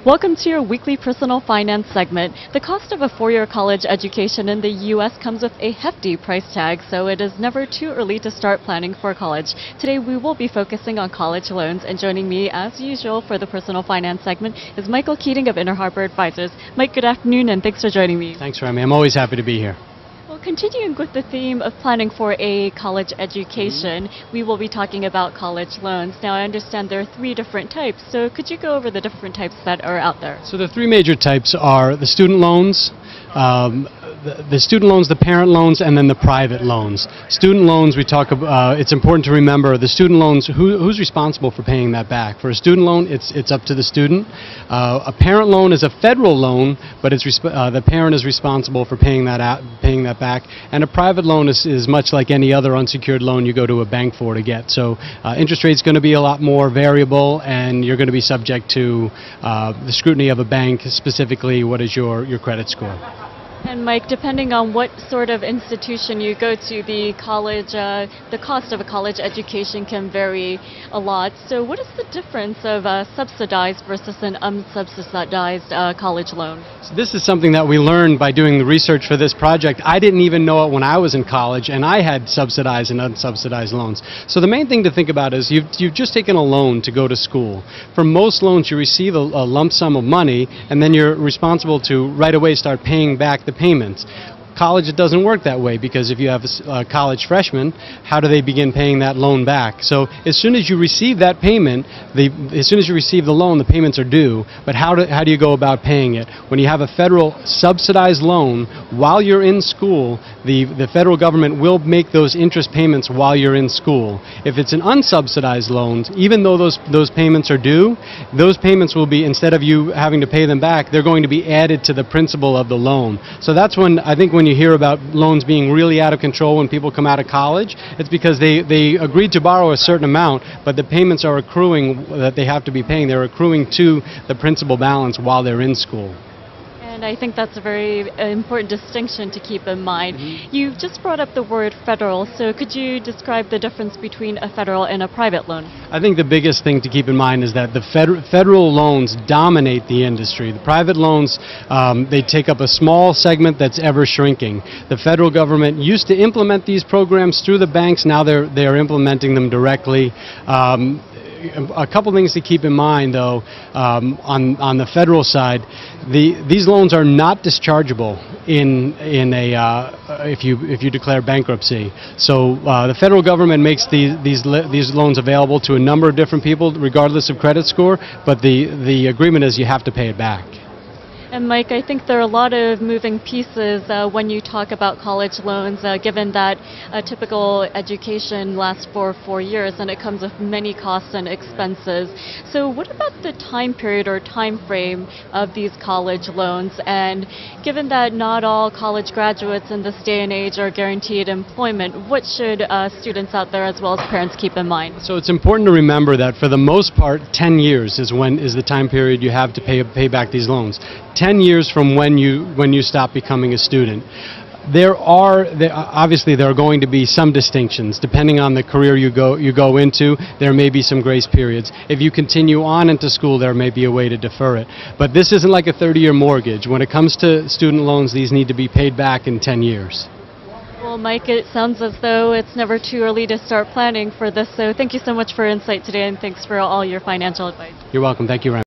Welcome to your weekly personal finance segment. The cost of a four-year college education in the U.S. comes with a hefty price tag, so it is never too early to start planning for college. Today we will be focusing on college loans, and joining me as usual for the personal finance segment is Michael Keating of InnerHarbor Advisors. Mike, good afternoon and thanks for joining me. Thanks for having me. I'm always happy to be here. Well, continuing with the theme of planning for a college education, we will be talking about college loans. Now, I understand there are three different types, so could you go over the different types that are out there? So the three major types are the student loans, the student loans, the parent loans, and then the private loans. Student loans, we talk about, it's important to remember the student loans, who's responsible for paying that back? For a student loan, it's up to the student. A parent loan is a federal loan, but the parent is responsible for paying that back. And a private loan is much like any other unsecured loan you go to a bank for to get. So interest rate's going to be a lot more variable, and you're going to be subject to the scrutiny of a bank, specifically what is your credit score. And Mike, depending on what sort of institution you go to, the cost of a college education can vary a lot. So what is the difference of a subsidized versus an unsubsidized college loan? So this is something that we learned by doing the research for this project. I didn't even know it when I was in college, and I had subsidized and unsubsidized loans. So the main thing to think about is you've just taken a loan to go to school. For most loans, you receive a lump sum of money, and then you're responsible to right away start paying back the payments. College, it doesn't work that way, because if you have a college freshman, how do they begin paying that loan back? So as soon as you receive that payment, as soon as you receive the loan, the payments are due. But how do you go about paying it? When you have a federal subsidized loan, while you're in school, the federal government will make those interest payments while you're in school. If it's an unsubsidized loan, even though those payments are due, those payments will be, instead of you having to pay them back, they're going to be added to the principal of the loan. So that's when, I think, when you hear about loans being really out of control when people come out of college, it's because they agreed to borrow a certain amount, but the payments are accruing that they have to be paying. They're accruing to the principal balance while they're in school. And I think that's a very important distinction to keep in mind. You just brought up the word federal, so could you describe the difference between a federal and a private loan? I think the biggest thing to keep in mind is that the federal loans dominate the industry. The private loans, they take up a small segment that's ever shrinking. The federal government used to implement these programs through the banks. Now they're implementing them directly. A couple things to keep in mind, though, on the federal side, these loans are not dischargeable if you declare bankruptcy. So the federal government makes these loans available to a number of different people, regardless of credit score. But the agreement is you have to pay it back. And Mike, I think there are a lot of moving pieces when you talk about college loans, given that a typical education lasts for 4 years and it comes with many costs and expenses. So what about the time period or time frame of these college loans? And given that not all college graduates in this day and age are guaranteed employment, what should students out there as well as parents keep in mind? So it's important to remember that for the most part, 10 years is the time period you have to pay back these loans. 10 years from when you stop becoming a student. Obviously there are going to be some distinctions depending on the career you go into. There may be some grace periods. If you continue on into school, there may be a way to defer it. But this isn't like a 30-year mortgage. When it comes to student loans, these need to be paid back in 10 years. Well, Mike, it sounds as though it's never too early to start planning for this. So thank you so much for your insight today, and thanks for all your financial advice. You're welcome. Thank you, Ryan.